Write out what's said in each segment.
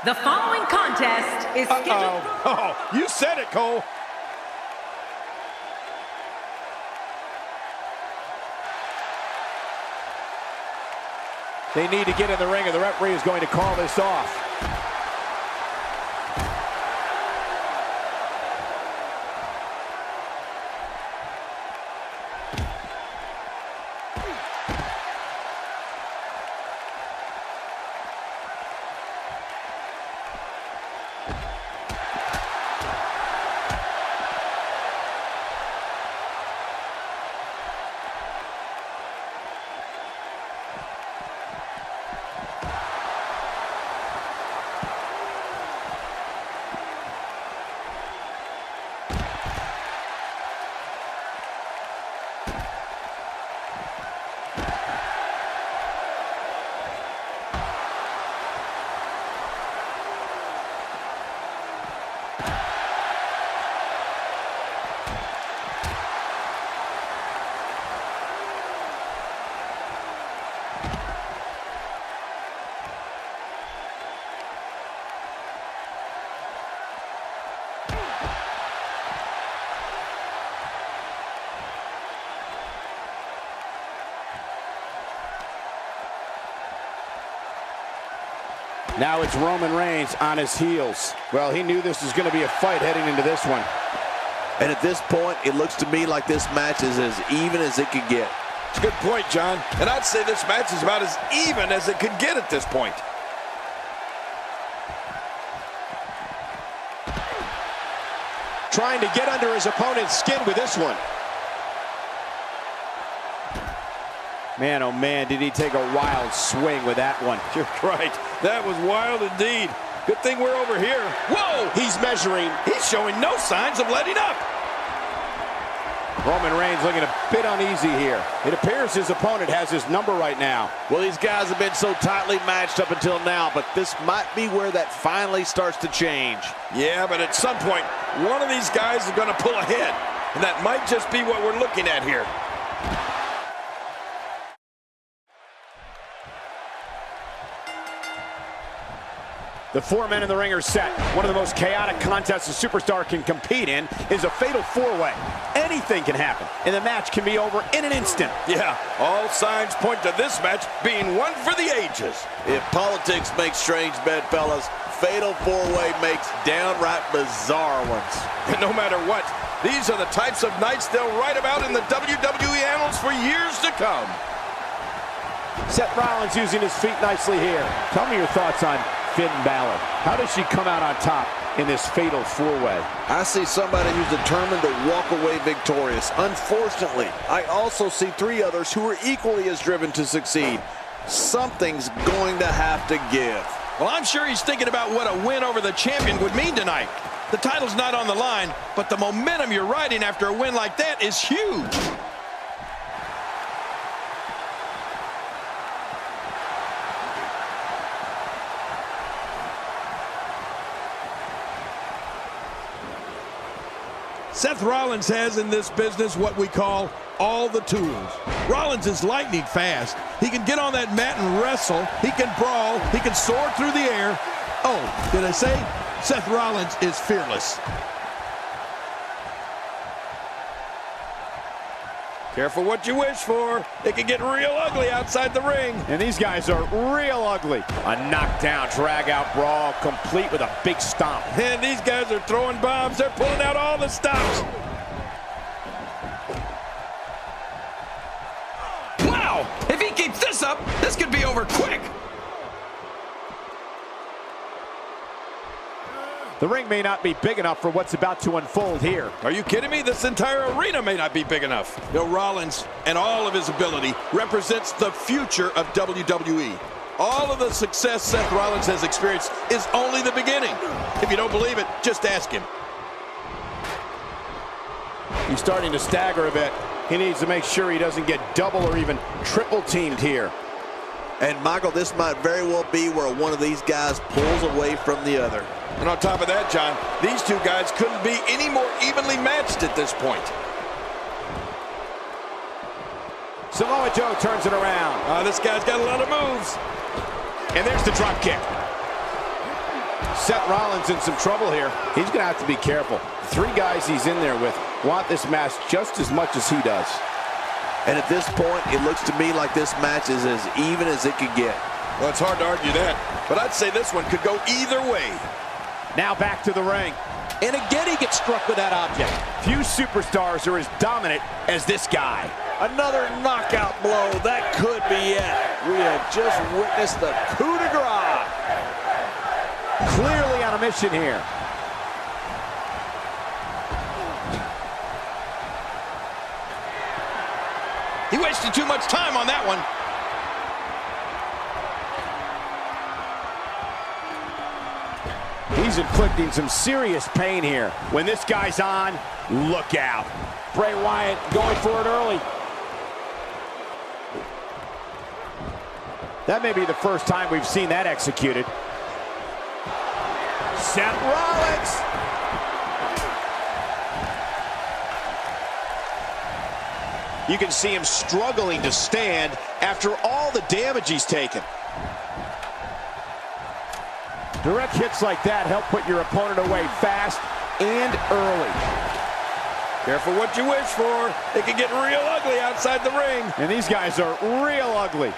The following contest is scheduled for... Oh, you said it, Cole. They need to get in the ring, and the referee is going to call this off. Now it's Roman Reigns on his heels. Well, he knew this was going to be a fight heading into this one. And at this point, it looks to me like this match is as even as it could get. It's a good point, John. And I'd say this match is about as even as it could get at this point. Trying to get under his opponent's skin with this one. Man, oh man, did he take a wild swing with that one. You're right. That was wild indeed. Good thing we're over here. Whoa! He's measuring. He's showing no signs of letting up. Roman Reigns looking a bit uneasy here. It appears his opponent has his number right now. Well, these guys have been so tightly matched up until now, but this might be where that finally starts to change. Yeah, but at some point, one of these guys is going to pull ahead. And that might just be what we're looking at here. The four men in the ring are set. One of the most chaotic contests a superstar can compete in is a fatal four-way. Anything can happen, and the match can be over in an instant. Yeah, all signs point to this match being one for the ages. If politics makes strange bedfellas, fatal four-way makes downright bizarre ones. And no matter what, these are the types of nights they'll write about in the WWE annals for years to come. Seth Rollins using his feet nicely here. Tell me your thoughts on Finn Balor. How does she come out on top in this fatal four-way? I see somebody who's determined to walk away victorious. Unfortunately, I also see three others who are equally as driven to succeed. Something's going to have to give. Well, I'm sure he's thinking about what a win over the champion would mean tonight. The title's not on the line, but the momentum you're riding after a win like that is huge. Seth Rollins has in this business what we call all the tools. Rollins is lightning fast. He can get on that mat and wrestle. He can brawl. He can soar through the air. Oh, did I say? Seth Rollins is fearless. Careful what you wish for. It can get real ugly outside the ring. And these guys are real ugly. A knockdown, drag-out brawl, complete with a big stomp. And these guys are throwing bombs. They're pulling out all the stops. Wow! If he keeps this up, this could be over quick. The ring may not be big enough for what's about to unfold here. Are you kidding me? This entire arena may not be big enough. You know, Rollins and all of his ability represents the future of WWE. All of the success Seth Rollins has experienced is only the beginning. If you don't believe it, just ask him. He's starting to stagger a bit. He needs to make sure he doesn't get double or even triple teamed here. And Michael, this might very well be where one of these guys pulls away from the other. And on top of that, John, these two guys couldn't be any more evenly matched at this point. Samoa Joe turns it around. This guy's got a lot of moves. And there's the drop kick. Seth Rollins in some trouble here. He's going to have to be careful. 3 guys he's in there with want this match just as much as he does. And at this point, it looks to me like this match is as even as it could get. Well, it's hard to argue that, but I'd say this one could go either way. Now back to the ring. And again, he gets struck with that object. Few superstars are as dominant as this guy. Another knockout blow. That could be it. We have just witnessed the coup de grace. Clearly on a mission here. He wasted too much time on that one. He's inflicting some serious pain here. When this guy's on, look out. Bray Wyatt going for it early. That may be the first time we've seen that executed. Seth Rollins. You can see him struggling to stand after all the damage he's taken. Direct hits like that help put your opponent away fast and early. Careful what you wish for. It can get real ugly outside the ring. And these guys are real ugly.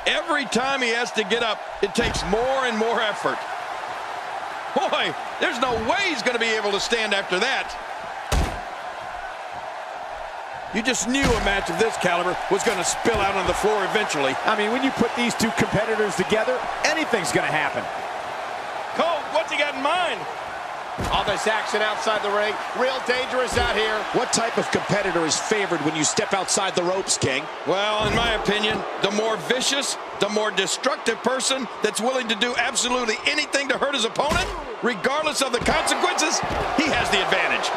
Every time he has to get up, it takes more and more effort. Boy, there's no way he's going to be able to stand after that. You just knew a match of this caliber was going to spill out on the floor eventually. I mean, when you put these 2 competitors together, anything's going to happen. Cole, what's he got in mind? All this action outside the ring, real dangerous out here. What type of competitor is favored when you step outside the ropes, King? Well, in my opinion, the more vicious, the more destructive person that's willing to do absolutely anything to hurt his opponent, regardless of the consequences, he has the advantage.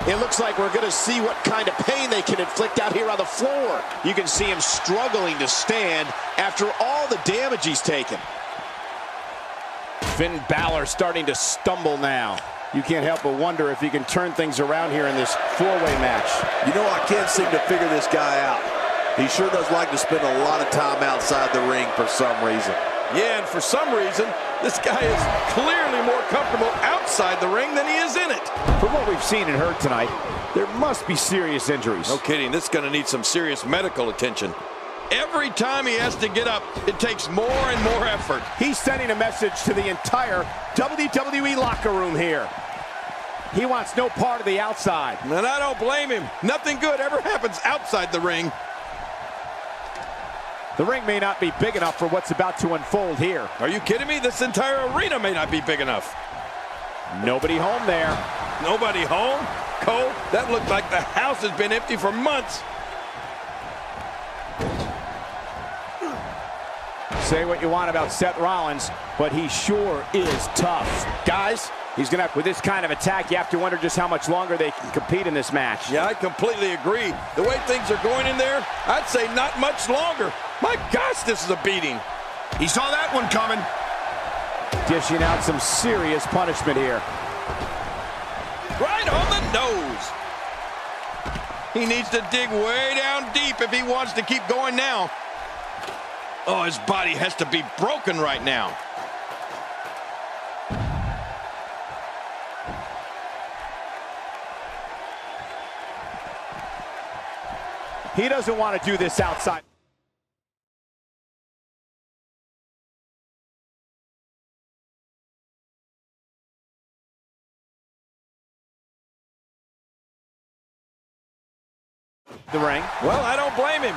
It looks like we're going to see what kind of pain they can inflict out here on the floor. You can see him struggling to stand after all the damage he's taken. Finn Balor starting to stumble now. You can't help but wonder if he can turn things around here in this 4-way match. You know, I can't seem to figure this guy out. He sure does like to spend a lot of time outside the ring for some reason. Yeah, and for some reason, this guy is clearly more comfortable outside the ring than he is in it. From what we've seen and heard tonight, there must be serious injuries. No kidding, this is going to need some serious medical attention. Every time he has to get up, it takes more and more effort. He's sending a message to the entire WWE locker room here. He wants no part of the outside. And I don't blame him. Nothing good ever happens outside the ring. The ring may not be big enough for what's about to unfold here. Are you kidding me? This entire arena may not be big enough. Nobody home there. Nobody home? Cole, that looked like the house has been empty for months. Say what you want about Seth Rollins, but he sure is tough. Guys, he's gonna have, with this kind of attack, you have to wonder just how much longer they can compete in this match. Yeah, I completely agree. The way things are going in there, I'd say not much longer. My gosh, this is a beating. He saw that one coming. Dishing out some serious punishment here. Right on the nose. He needs to dig way down deep if he wants to keep going now. Oh, his body has to be broken right now. He doesn't want to do this outside. The ring. Well, I don't blame him.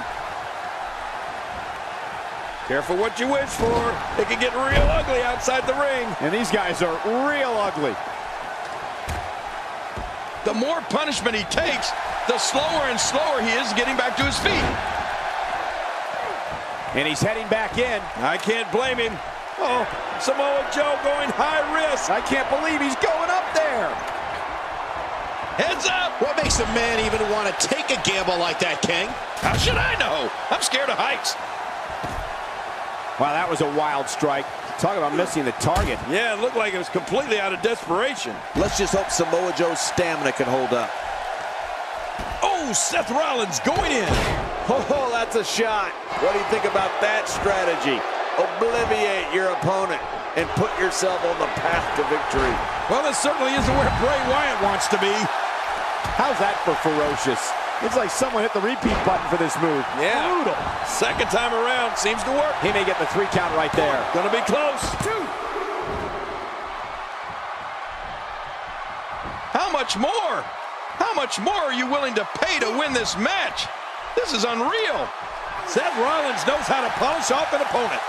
Careful what you wish for. It can get real ugly outside the ring. And these guys are real ugly. The more punishment he takes, the slower and slower he is getting back to his feet. And he's heading back in. I can't blame him. Oh, Samoa Joe going high risk. I can't believe he's going up there. Heads up. What makes a man even want to take a gamble like that, King? How should I know? I'm scared of heights. Wow, that was a wild strike. Talk about missing the target. Yeah, it looked like it was completely out of desperation. Let's just hope Samoa Joe's stamina can hold up. Oh, Seth Rollins going in. Oh, that's a shot. What do you think about that strategy? obliviate your opponent and put yourself on the path to victory. Well, this certainly isn't where Bray Wyatt wants to be. How's that for ferocious? It's like someone hit the repeat button for this move. Yeah. Brutal. Second time around, seems to work. He may get the 3 count right there. Gonna be close. 2. How much more? How much more are you willing to pay to win this match? This is unreal. Seth Rollins knows how to polish off an opponent.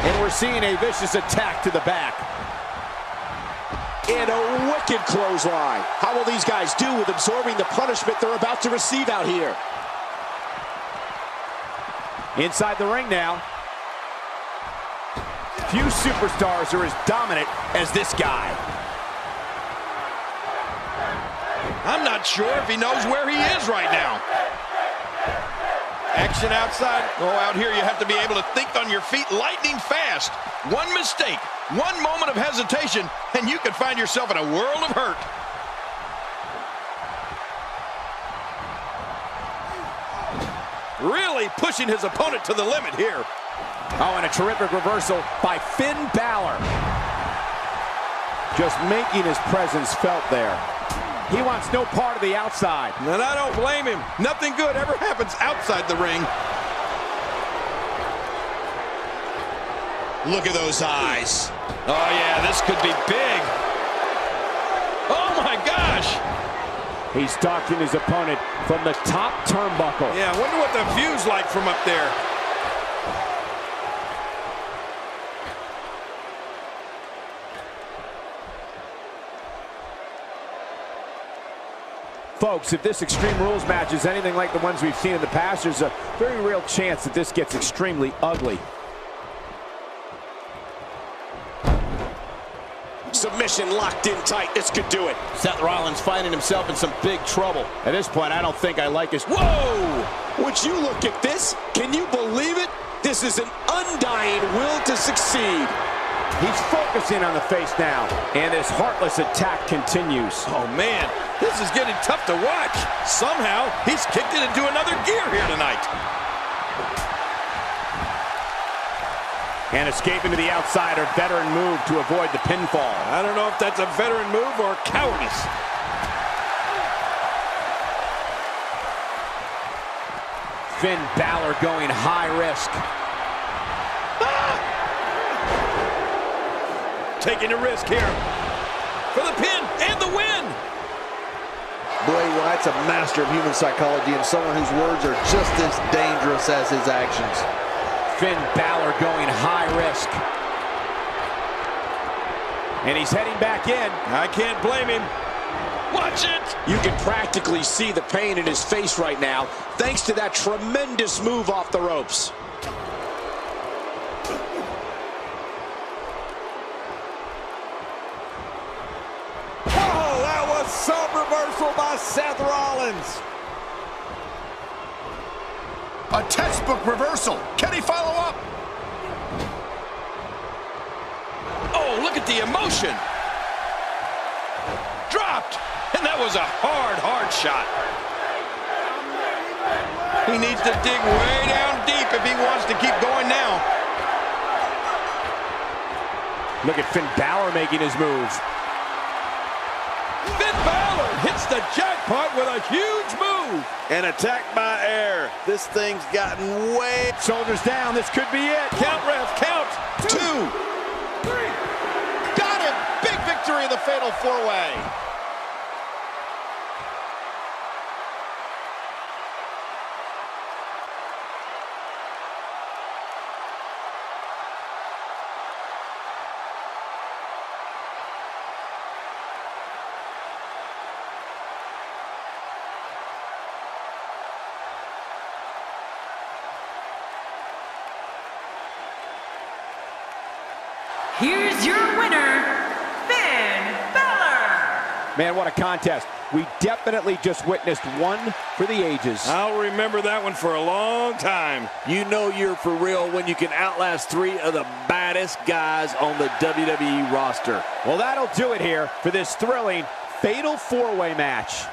And we're seeing a vicious attack to the back. And a wicked clothesline. How will these guys do with absorbing the punishment they're about to receive out here? Inside the ring now. Few superstars are as dominant as this guy. I'm not sure if he knows where he is right now. Action outside. Oh, out here you have to be able to think on your feet lightning fast. One mistake, one moment of hesitation, and you could find yourself in a world of hurt. Really pushing his opponent to the limit here. Oh, and a terrific reversal by Finn Balor. Just making his presence felt there. He wants no part of the outside. And I don't blame him. Nothing good ever happens outside the ring. Look at those eyes. Oh, yeah, this could be big. Oh, my gosh. He's stalking his opponent from the top turnbuckle. Yeah, I wonder what the view's like from up there. Folks, if this Extreme Rules match is anything like the ones we've seen in the past, there's a very real chance that this gets extremely ugly. Submission locked in tight. This could do it. Seth Rollins finding himself in some big trouble. At this point, I don't think I like his... Whoa! Would you look at this? Can you believe it? This is an undying will to succeed. He's focusing on the face now, and this heartless attack continues. Oh, man, this is getting tough to watch. Somehow, he's kicked it into another gear here tonight. And escaping to the outside, a veteran move to avoid the pinfall. I don't know if that's a veteran move or cowardice. Finn Balor going high risk. Taking a risk here for the pin and the win. Bray Wyatt's a master of human psychology and someone whose words are just as dangerous as his actions. Finn Balor going high risk. And he's heading back in. I can't blame him. Watch it. You can practically see the pain in his face right now, thanks to that tremendous move off the ropes. Oh, that was some reversal by Seth Rollins. A textbook reversal. Can he follow up? Oh, look at the emotion. Dropped. And that was a hard shot. He needs to dig way down deep if he wants to keep going now. Look at Finn Balor making his moves. Finn Balor hits the jackpot with a huge move. And attacked by air. This thing's gotten way... Shoulders down, this could be it. Count, ref, count. 2, 3. Got him! Big victory in the Fatal 4-Way. Here's your winner, Finn Balor. Man, what a contest. We definitely just witnessed one for the ages. I'll remember that one for a long time. You know you're for real when you can outlast 3 of the baddest guys on the WWE roster. Well, that'll do it here for this thrilling Fatal 4-Way match.